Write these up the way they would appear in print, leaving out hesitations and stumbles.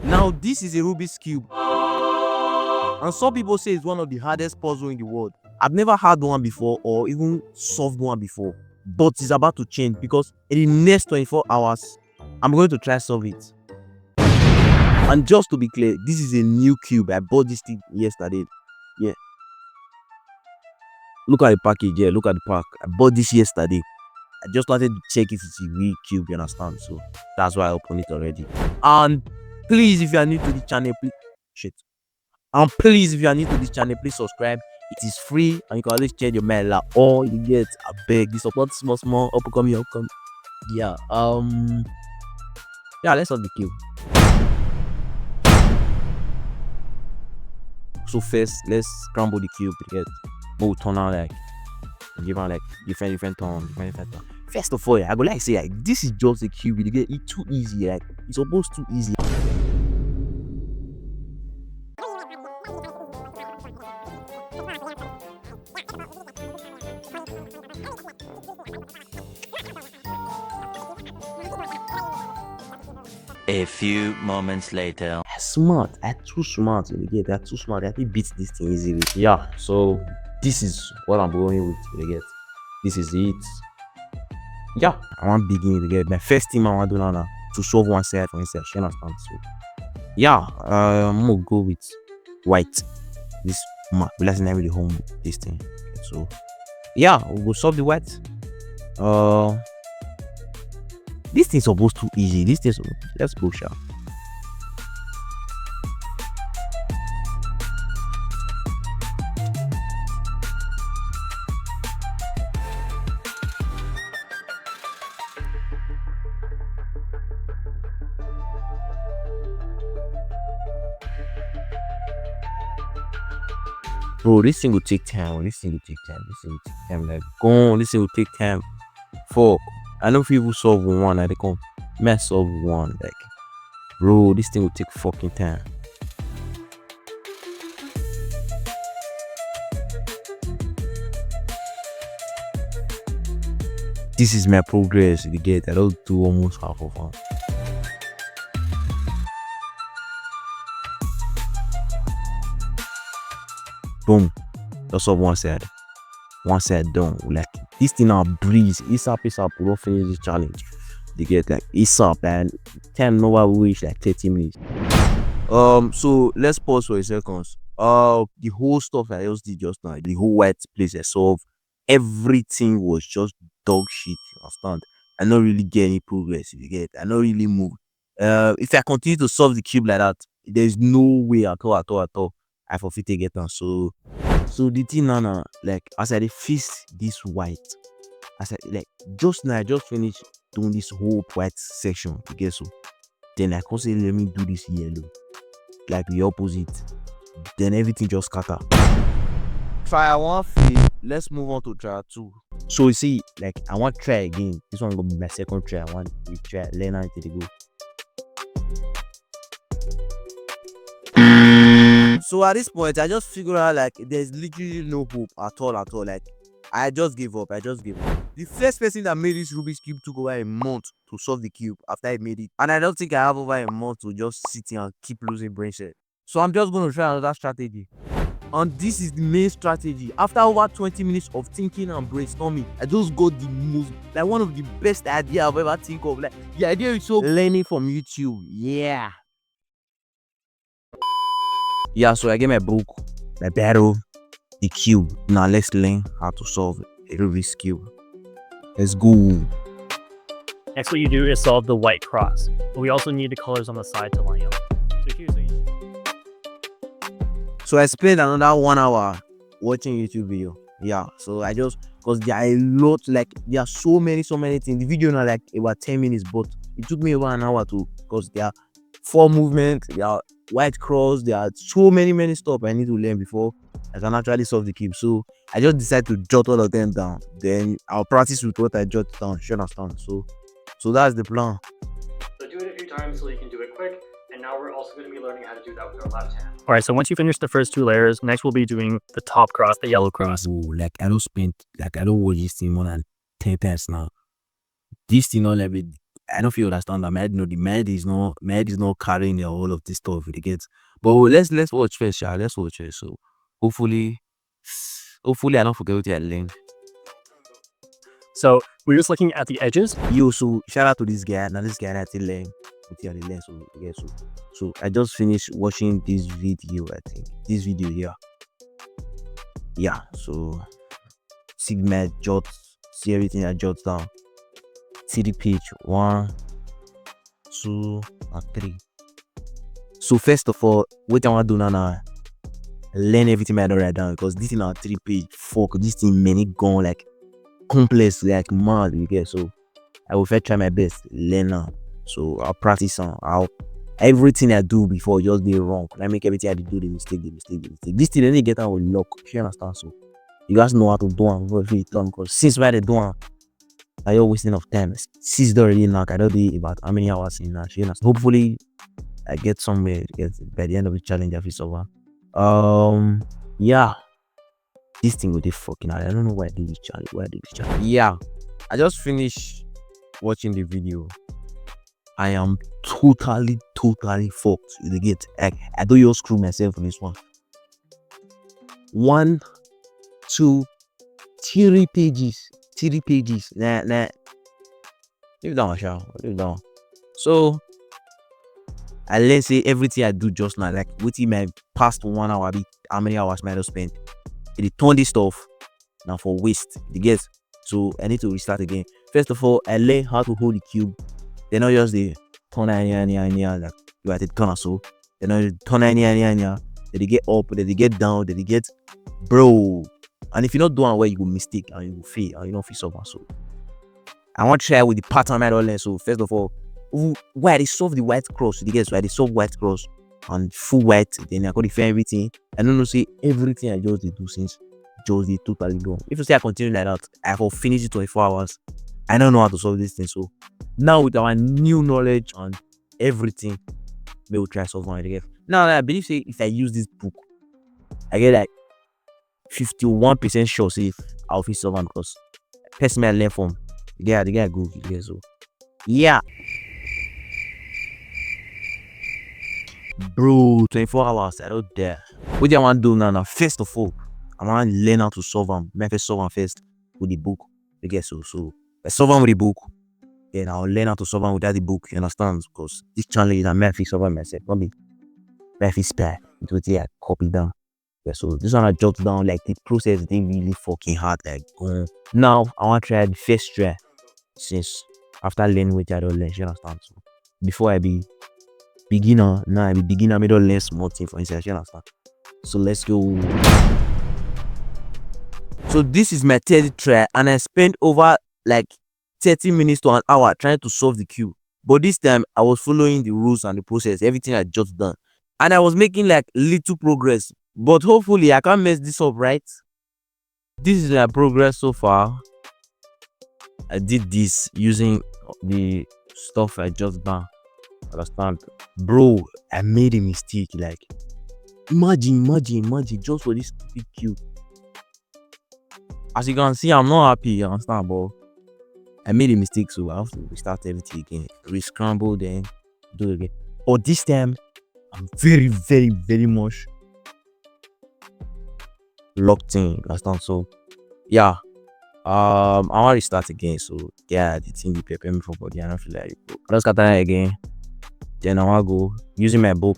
Now this is a Rubik's Cube, and some people say it's one of the hardest puzzles in the world. I've never had one before or even solved one before, but it's about to change because in the next 24 hours, I'm going to try solve it. And just to be clear, this is a new cube. I bought this thing yesterday. Yeah. Look at the package. Yeah, look at the pack. I bought this yesterday. I just wanted to check if it's a real cube, you understand? So that's why I opened it already. And please, if you are new to the channel, please if you are new to this channel, please subscribe. It is free and you can always change your mail like all you get. I beg this support small upcoming. Yeah. Yeah, let's solve the cube. So first, let's scramble the cube to get more turn on like give on like different tone. First of all, I go like say like this is just a cube. You get it too easy, like it's almost too easy. A few moments later. Smart, I'm too smart. You get that too smart. I can beat this thing easily. Yeah, so this is what I'm going with. You get this is it. Yeah, I want to begin to get my first thing I want to do now to solve one side for instance. You understand? So yeah, I'm gonna go with white. This let's not really home this thing. So yeah, we'll solve the white. This thing's supposed to easy. This thing's let's go sharp. Bro, this thing will take time. This thing will take time. Like, go on. This thing will take time. Fuck. I know people solve one. I can't mess solve one. Like, bro, this thing will take fucking time. This is my progress. You get. I don't do almost half of one. Boom. That's all one side. One side done. Like this thing now breeze. It's up. We'll finish this challenge. They get like it's up and time no one wish like 30 minutes. So let's pause for a second. The whole stuff I just did just now, the whole white place I solved, everything was just dog shit. You understand? I don't really get any progress. You get? I don't really move. If I continue to solve the cube like that, there's no way at all. I forfeit to get on. So the thing now, like as I fix this white, as I like just now I just finished doing this whole white section. You get so then I can say let me do this yellow, like the opposite. Then everything just scatter. Try one fail. Let's move on to try two. So you see, like I want to try again. This one gonna be my second try. I want to try learn how to go. So at this point, I just figured out like there's literally no hope at all. Like I just gave up. The first person that made this Rubik's Cube took over a month to solve the cube after I made it, and I don't think I have over a month to just sit here and keep losing brain cells. So I'm just going to try another strategy, and this is the main strategy. After over 20 minutes of thinking and brainstorming, I just got the most, like one of the best idea I've ever think of. Like the idea is so learning from YouTube. Yeah, so I get my book, my battle, the cube. Now let's learn how to solve a Rubik's Cube. Let's go. Next, what you do is solve the white cross. But we also need the colors on the side to line up. So here's what you So I spent another 1 hour watching YouTube video. Yeah, so I just, because there are a lot, like there are so many things. The video now like about 10 minutes, but it took me over an hour to, because there are 4 movements, there are white cross, there are so many stuff I need to learn before I can actually solve the cube. So I just decided to jot all of them down. Then I'll practice with what I jot down. You understand? So that's the plan. So do it a few times so you can do it quick. And now we're also going to be learning how to do that with our left hand. All right, so once you finish the first 2 layers, next we'll be doing the top cross, the yellow cross. Oh, like I don't watch this thing more than 10 times now. This thing not like I don't feel understand that the med is not carrying the whole of this stuff with the kids. But let's watch first, yeah. Let's watch it. So hopefully I don't forget what I learned. So we're just looking at the edges. Yo, so shout out to this guy. Now this guy that I learn what he learn. So yeah, so I just finished watching this video. I think this video here. Yeah, so see my jots, see everything I jot down. See the page 1, 2, and 3. So first of all, what I want to do now, learn everything I don't write down, because this thing on 3 page, fuck, this thing many gone like complex, like mad, you get. So I will first try my best, learn now. So I'll practice on everything I do before just be wrong. I make everything I do the mistake. This thing they get out with luck. You understand? So you guys know how to do it before it done, because since why they do it, you're wasting of time. Since already knock, I don't know about how many hours in that. You know, hopefully I get somewhere by the end of the challenge if it's over. Yeah, this thing with the fucking I don't know why I did this challenge. Yeah, I just finished watching the video. I am totally fucked. You get, I don't even screw myself on this one. 1, 2, 3 pages. 3 pages. Nah. Leave down, Shao. Leave down. So I learn say everything I do just now, like within my past 1 hour, how many hours might have spent. It turn this stuff now for waste. You get, so I need to restart again. First of all, I learn how to hold the cube. Then not just the turn here, like you at the corner. So then I turn here. Then they get up, then they get down, then they get bro. And if you're not doing well, you will mistake and you will fail and you don't feel so bad. So I want to try with the pattern I don't learn. So first of all, why they solve the white cross? You get, so I they solve white cross and full white. Then I got defend everything. I don't know, say everything I just did do since just did totally wrong. If you say I continue like that, I will finish it 24 hours. I don't know how to solve this thing. So now with our new knowledge and everything, we will try solve it again. Now I believe say if I use this book, I get like 51% sure say I'll feel solve them, because personally I learn from the guy go yeah, so yeah. Bro, 24 hours, I don't dare. What do I want to do now? First of all, I want to learn how to solve them. I first solve them first with the book. You get, so I solve them with the book. Then I'll learn how to solve them without the book. You understand? Because this challenge is a me solve them myself. Not me. Me spare. It will take copy down. Yeah, so this one I jot down, like the process they really fucking hard. Like now I want to try the first try. Since after learning what I don't learn, you understand? So before I be beginner, now I be beginner, I don't learn small thing for instance, you understand? So let's go. So this is my third try, and I spent over like 30 minutes to an hour trying to solve the cube. But this time I was following the rules and the process, everything I just done, and I was making like little progress. But hopefully I can't mess this up, right? This is my progress so far. I did this using the stuff I just done. Understand, bro? I made a mistake. Like, imagine just for this stupid cube. As you can see, I'm not happy. You understand, bro? I made a mistake, so I have to restart everything again, re-scramble, then do it again. But this time, I'm very much locked in. You understand? So, yeah. I want to restart again. So yeah, the thing they prepare me for body. I don't feel like it. Let's cut that again. Then I want to go using my book.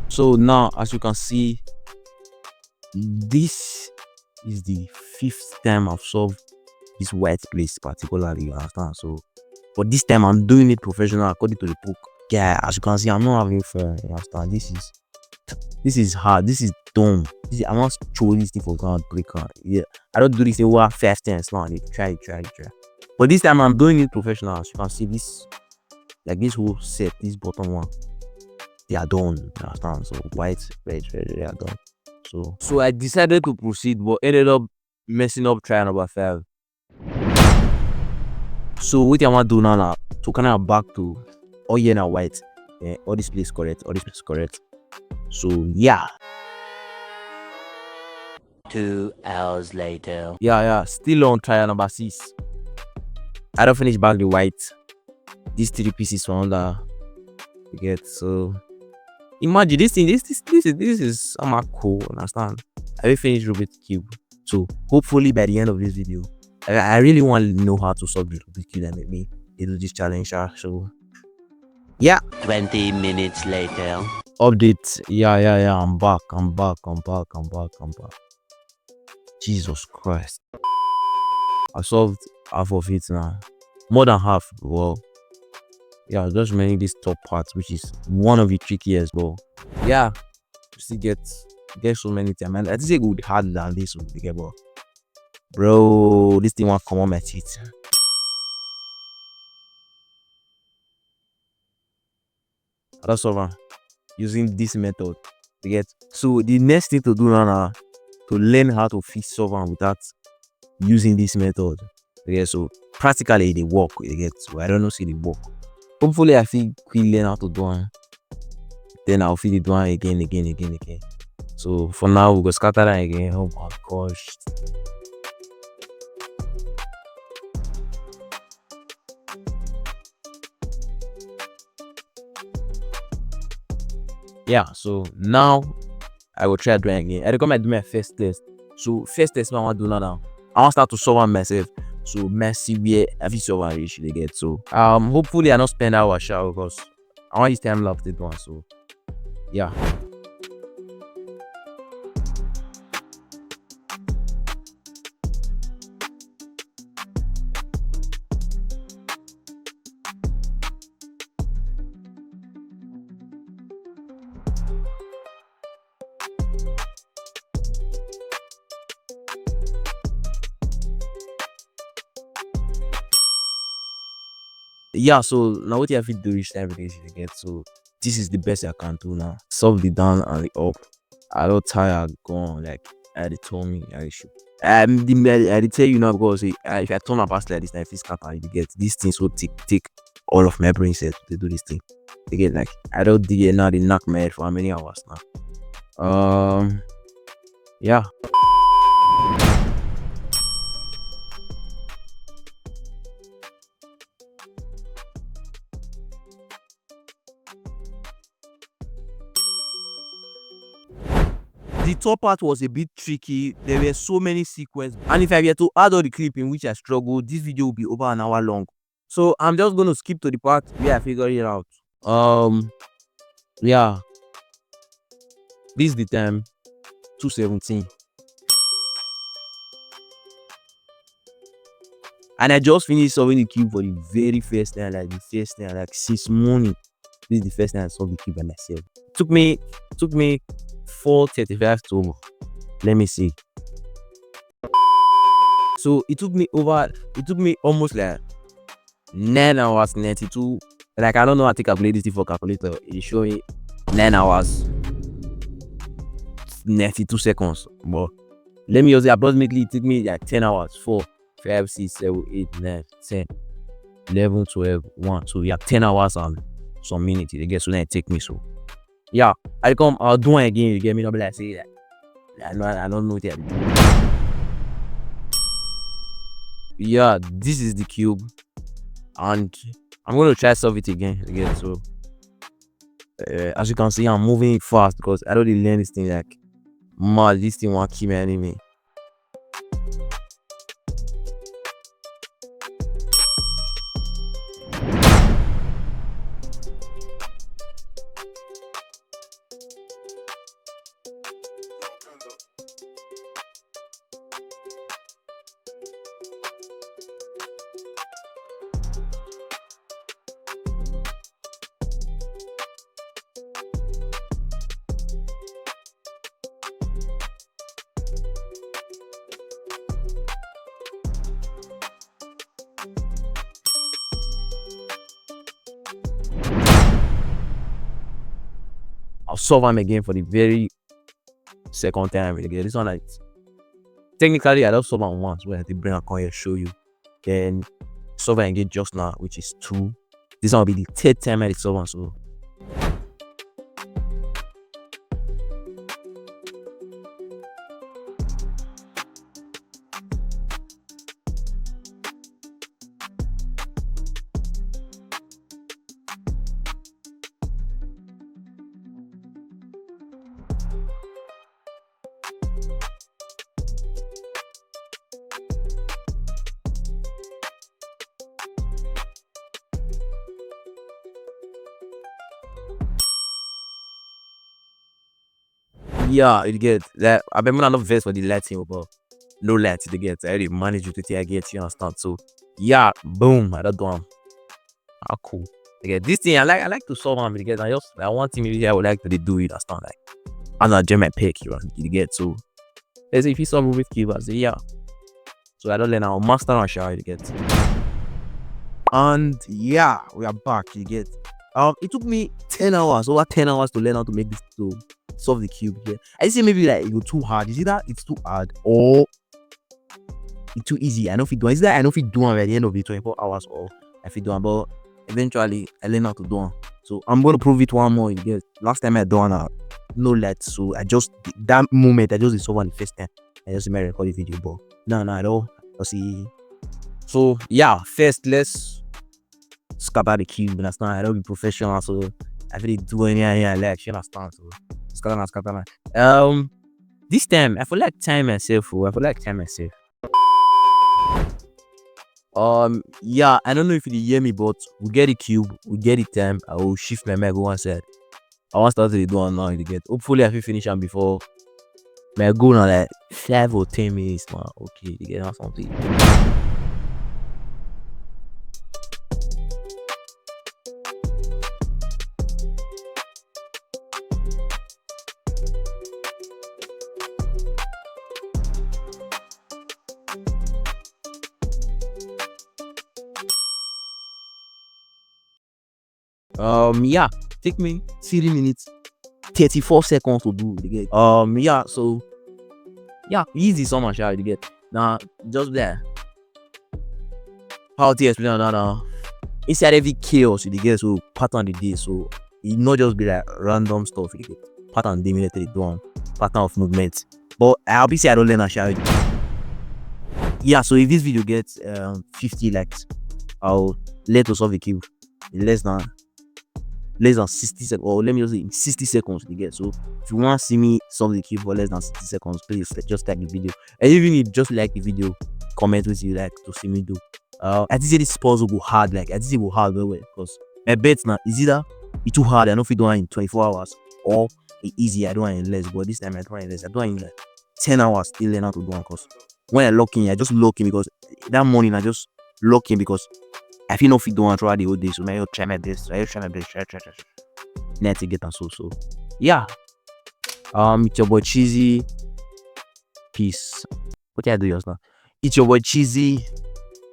So now, as you can see, this is the 5th time I've solved this white place particularly, you understand? So but this time I'm doing it professional according to the book. Yeah, as you can see, I'm not having fun, you understand? This is hard, this is dumb. I'm not throwing this thing for ground breaker. Yeah, I don't do this thing over 5 times now. Try. But this time I'm doing it professional. As you can see, this like this whole set, this bottom one, they are done, you understand? So white, red, they are done. So I decided to proceed, but ended up messing up try number 5. So what I want to do now to kind of back to all here now white. All this place correct, all this place correct. So yeah. 2 hours later. Yeah, still on trial number 6. I don't finish back the white. These 3 pieces from under. You get, so imagine this thing. This is I'm cool. Understand? I will finish Rubik Cube. So hopefully by the end of this video, I really want to know how to solve the Rubik Cube and make me do this challenge. So yeah. 20 minutes later. Update. Yeah. I'm back. Jesus Christ. I solved half of it now. More than half. Well, yeah, just remaining this top part, which is one of the trickiest, but yeah, you still get so many things. Man, I think it would harder than this would be, but bro, this thing won't come on my teeth. That's over using this method to get. So the next thing to do now to learn how to fix solver without using this method. Okay, so practically they work. You get, so I don't know see the work. Hopefully I feel quick learn how to do it. Then I'll feel it do it again. So for now we go scatter that again. Oh my gosh. Yeah, so now I will try doing again. I come and do my first test. So first test I want to do now. I want to start to solve myself. So messy where every solver reach they get. So hopefully I not spend hours shower because I want this time lapse this one. So yeah. Yeah, so now what you have to do each time you get. So this is the best I can do now. Solve the down and the up. I don't tire gone like I told me I should. I tell you now because if I turn my past like this, if it's scatter, you get these things will take all of my brain cells to do this thing. You get like I don't dig it now. They knock my head for how many hours now? Yeah. The top part was a bit tricky. There were so many sequences, and if I were to add all the clip in which I struggled, this video will be over an hour long. So I'm just going to skip to the part where I figured it out. Yeah, this is the time 2:17, and I just finished solving the cube for the very first time, like since morning. This is the first time I solved the cube by myself. Took me 4:35 to, let me see. So it took me almost like 9 hours 92. Like I don't know how to calculate this for calculator. It show me 9 hours 92 seconds. But let me use it approximately. It took me like 10 hours. 4, 5, 6, 7, 8, 9, 10, 11, 12, 1, 2. Yeah, 10 hours and some minutes. I guess so then it take me so. Yeah, I'll do it again. You get me? Not be like say that. I don't know what to do. Yeah, this is the cube, and I'm gonna try solve it again. So as you can see, I'm moving fast because I already learned this thing. Like, man, this thing won't keep me anyway. I'll solve them again for the very second time again. This one, like, technically I don't solve them once, but I have to bring a coin and show you. Then solve and get just now, which is 2. This one will be the 3rd time I did solve one. So yeah, you get that. I remember not verse for the Latin, but no Latin to get. I already managed to take get, you understand. So yeah, boom, I don't do them. Ah, cool. Again, this thing I like to solve them because I want thing maybe I would like to do it. Understand, like I'm not German pick, you get. So let's say if you solve Rubik Cube, I say yeah. So I don't learn how master and share you get. And yeah, we are back, you get. It took me 10 hours, over 10 hours to learn how to make this, to solve the cube here. I say maybe like it go too hard. Is it that it's too hard or it's too easy? I know if you do, is that I know if you do it at the end of the 24 hours, or if you do it, but eventually I learn how to do it. So I'm gonna prove it one more. You get. Last time I done no let, so I just that moment I just solve on the first time. I just made record the video, but no, I don't. I'll see. So yeah, first let's scatter the cube. Understand? I don't be professional, so I really do anything I like. You understand? So scatter. This time I feel like time myself. Yeah, I don't know if you hear me, but we get the cube, we get the time. I will shift my mic go one side. I want to start to do one now. You get. Hopefully I will finish them before my go now like 5 or 10 minutes, man. Okay, you get something. Yeah, take me 3 minutes 34 seconds to do the get. Yeah, so yeah, easy so much you get. Now just there. How to explain that now? Inside every chaos you get, so pattern the day, so it not just be like random stuff you get. Pattern definitely done, pattern of movement. But I'll be say I don't learn a share. Yeah, so if this video gets 50 likes, I'll let us solve the cube in less than 60 seconds, or let me just say in 60 seconds you get. So if you want to see me solve the cube for less than 60 seconds, please just like the video. And even if you just like the video, comment what you like to see me do. I think this puzzle go hard, like I think it go hard very well, because my bet now is either it's too hard, I know if you do it in 24 hours, or it's easy, I do it in less. But this time I do it in less. I do it in like 10 hours still learn how to do it, because when I lock in, I just lock in because that morning I just lock in because I feel no fit do it throughout the whole day. So I try my best. Try. Net to get and so yeah. It's your boy Cheesy. Peace. What do I do yours now? It's your boy Cheesy.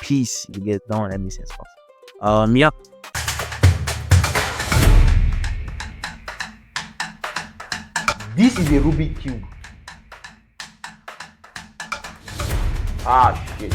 Peace. You get that one. Let me say stuff. Yeah. This is a Rubik Cube. Ah shit.